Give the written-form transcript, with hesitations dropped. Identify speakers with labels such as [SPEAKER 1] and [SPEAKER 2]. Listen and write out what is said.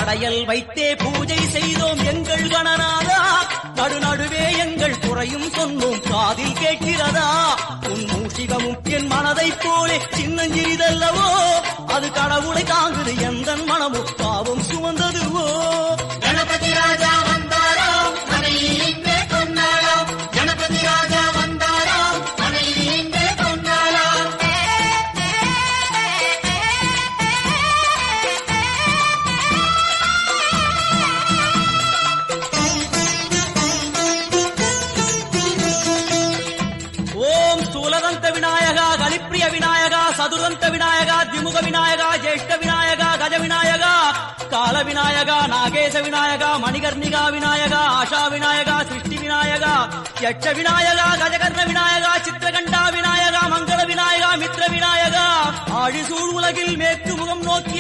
[SPEAKER 1] படையல் வைத்தே பூஜை செய்தோம் எங்கள் கணநாதா. நடுநடுவே எங்கள் குறையும் சொன்னோம் காதில் கேட்கிறதா. உன் மூஷிகமும் என் மனதைப் போலே சின்னஞ்சிறிதல்லவோ, அது கடவுளை தாங்குது எந்தன் மனமும் பாவம் சுமந்ததுவோ.
[SPEAKER 2] கணபதி ராஜா வந்தாரோ மனையில் இங்கே கொண்டாடோ. கணபதி ராஜா வந்தாரோ மனையில் இங்கே கொண்டாடோ.
[SPEAKER 1] ஓம் ஸ்தூலதந்த விநாயகா, கலிப்பிரிய விநாயகா, சதுரந்த விநாயகா, திமுக விநாயகா, ஜேஷ்ட விநாயகா, கஜ விநாயகா, கால விநாயகா, நாகேச விநாயகா, மணிகர்ணிகா விநாயகா, ஆஷா விநாயகா, சிருஷ்டி விநாயகா, யட்ச விநாயகா, கஜகர்ண விநாயகா, சித்திரகண்டா விநாயகா, மங்கள விநாயகா, மித்ர விநாயகா, ஆழிசூழ் உலகில் மேற்கு முகம் நோக்கி